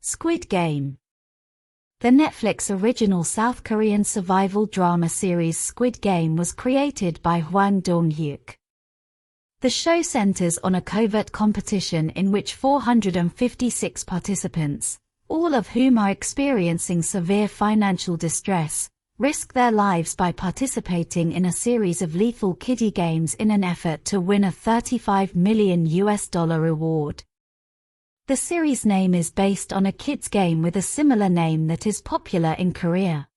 Squid Game. The Netflix original South Korean survival drama series Squid Game was created by Hwang Dong-hyuk. The show centers on a covert competition in which 456 participants, all of whom are experiencing severe financial distress, risk their lives by participating in a series of lethal kiddie games in an effort to win a $35 million reward. The series name is based on a kids game with a similar name that is popular in Korea.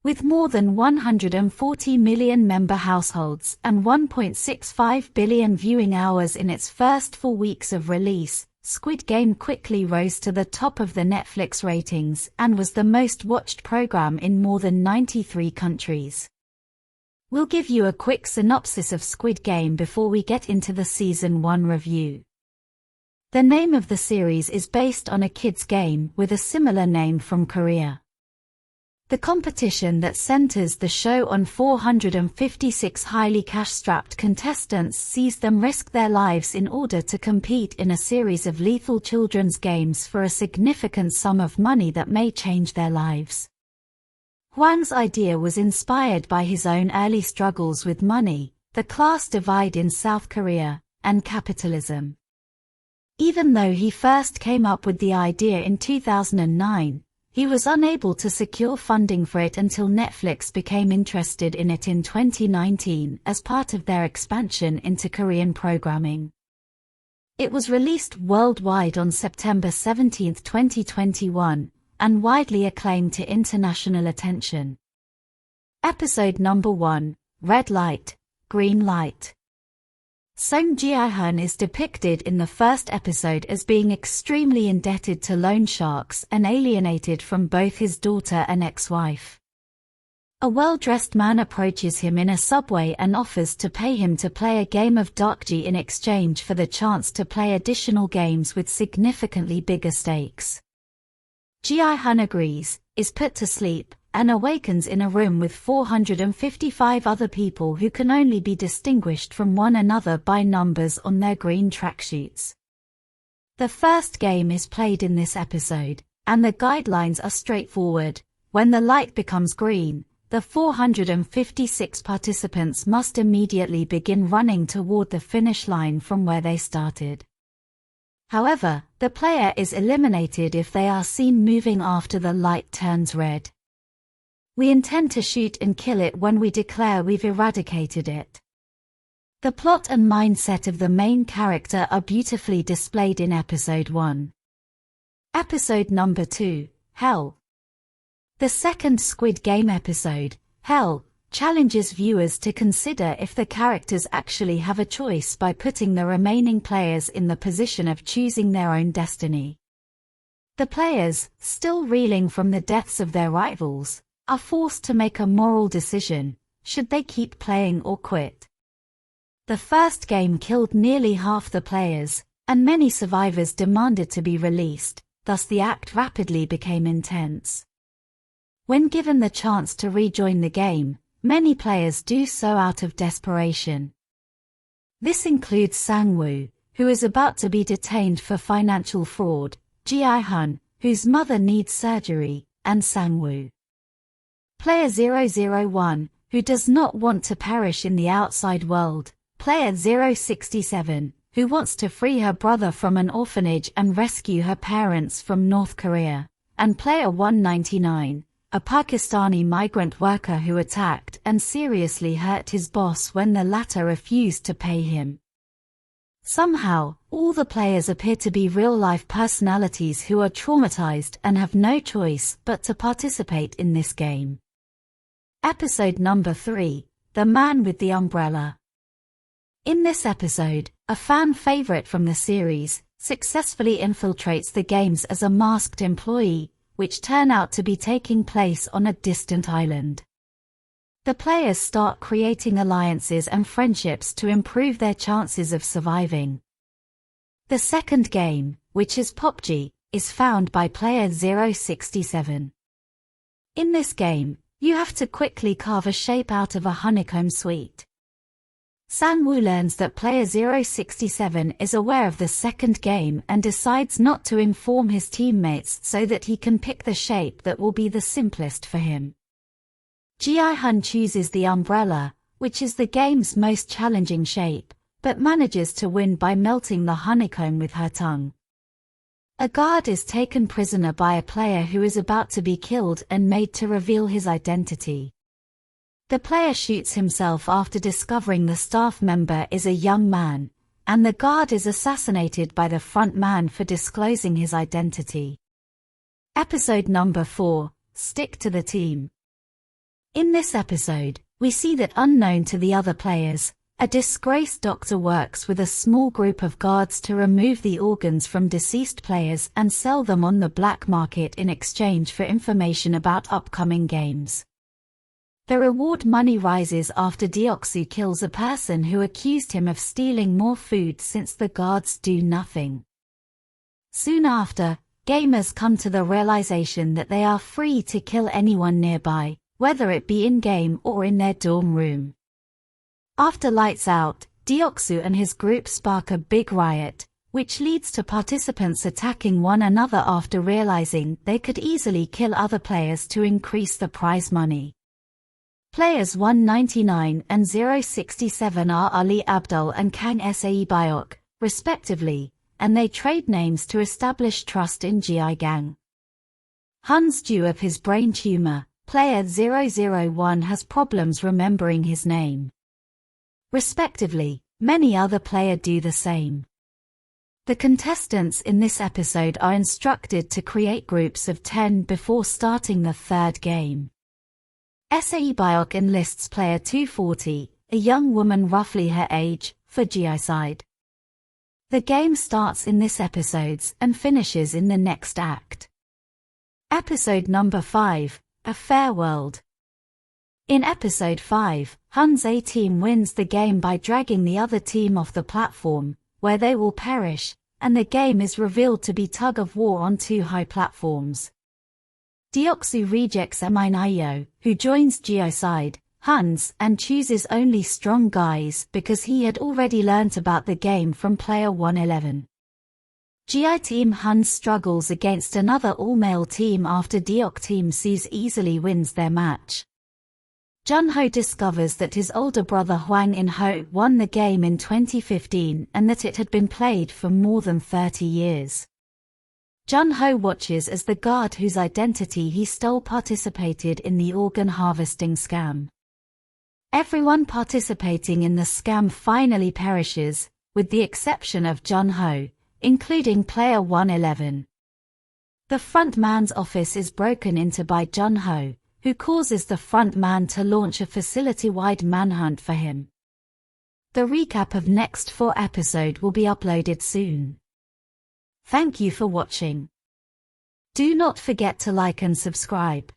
With more than 140 million member households and 1.65 billion viewing hours in its first 4 weeks of release, Squid Game quickly rose to the top of the Netflix ratings and was the most watched program in more than 93 countries. We'll give you a quick synopsis of Squid Game before we get into the Season 1 review. The name of the series is based on a kids game with a similar name from Korea. The competition that centers the show on 456 highly cash-strapped contestants sees them risk their lives in order to compete in a series of lethal children's games for a significant sum of money that may change their lives. Hwang's idea was inspired by his own early struggles with money, the class divide in South Korea, and capitalism. Even though he first came up with the idea in 2009, he was unable to secure funding for it until Netflix became interested in it in 2019 as part of their expansion into Korean programming. It was released worldwide on September 17, 2021, and widely acclaimed to international attention. Episode number 1, Red Light, Green Light. Song Ji-hyun is depicted in the first episode as being extremely indebted to loan sharks and alienated from both his daughter and ex-wife. A well-dressed man approaches him in a subway and offers to pay him to play a game of Dokji in exchange for the chance to play additional games with significantly bigger stakes. Ji-hyun agrees, is put to sleep, and awakens in a room with 455 other people who can only be distinguished from one another by numbers on their green tracksuits. The first game is played in this episode, and the guidelines are straightforward. When the light becomes green, the 456 participants must immediately begin running toward the finish line from where they started. However, the player is eliminated if they are seen moving after the light turns red. We intend to shoot and kill it when we declare we've eradicated it. The plot and mindset of the main character are beautifully displayed in Episode 1. Episode number 2, Hell. The second Squid Game episode, Hell, challenges viewers to consider if the characters actually have a choice by putting the remaining players in the position of choosing their own destiny. The players, still reeling from the deaths of their rivals, are forced to make a moral decision: should they keep playing or quit? The first game killed nearly half the players, and many survivors demanded to be released, thus the act rapidly became intense. When given the chance to rejoin the game, many players do so out of desperation. This includes Sang-woo, who is about to be detained for financial fraud, Ji-hyun, whose mother needs surgery, and Sang-woo. Player 001, who does not want to perish in the outside world, Player 067, who wants to free her brother from an orphanage and rescue her parents from North Korea, and Player 199, a Pakistani migrant worker who attacked and seriously hurt his boss when the latter refused to pay him. Somehow, all the players appear to be real-life personalities who are traumatized and have no choice but to participate in this game. Episode number 3, The Man with the Umbrella. In this episode, a fan favorite from the series successfully infiltrates the games as a masked employee, which turn out to be taking place on a distant island. The players start creating alliances and friendships to improve their chances of surviving. The second game, which is PUBG, is found by Player 067. In this game, you have to quickly carve a shape out of a honeycomb sweet. Sang-woo learns that player 067 is aware of the second game and decides not to inform his teammates so that he can pick the shape that will be the simplest for him. Ji-hun chooses the umbrella, which is the game's most challenging shape, but manages to win by melting the honeycomb with her tongue. A guard is taken prisoner by a player who is about to be killed and made to reveal his identity. The player shoots himself after discovering the staff member is a young man, and the guard is assassinated by the front man for disclosing his identity. Episode number 4, Stick to the Team. In this episode, we see that unknown to the other players, a disgraced doctor works with a small group of guards to remove the organs from deceased players and sell them on the black market in exchange for information about upcoming games. The reward money rises after Deok-soo kills a person who accused him of stealing more food since the guards do nothing. Soon after, gamers come to the realization that they are free to kill anyone nearby, whether it be in-game or in their dorm room. After lights out, Deok-soo and his group spark a big riot, which leads to participants attacking one another after realizing they could easily kill other players to increase the prize money. Players 199 and 067 are Ali Abdul and Kang Sae-byok, respectively, and they trade names to establish trust in GI Gang. Hun's due of his brain tumor, player 001 has problems remembering his name. Respectively, many other players do the same. The contestants in this episode are instructed to create groups of 10 before starting the third game. Sae-byok enlists player 240, a young woman roughly her age, for GI-side. The game starts in this episode and finishes in the next act. Episode number 5, A Fair World. In episode 5, Hun's A-team wins the game by dragging the other team off the platform, where they will perish, and the game is revealed to be tug-of-war on 2 high platforms. Deok-soo rejects Aminayo, who joins GI-side, Hun's, and chooses only strong guys because he had already learnt about the game from player 111. GI team Hun struggles against another all-male team after Deok team Su's easily wins their match. Jun-ho discovers that his older brother Hwang In-ho won the game in 2015 and that it had been played for more than 30 years. Jun-ho watches as the guard whose identity he stole participated in the organ harvesting scam. Everyone participating in the scam finally perishes, with the exception of Jun-ho, including player 111. The front man's office is broken into by Jun-ho, who causes the front man to launch a facility-wide manhunt for him. The recap of next 4 episodes will be uploaded soon. Thank you for watching. Do not forget to like and subscribe.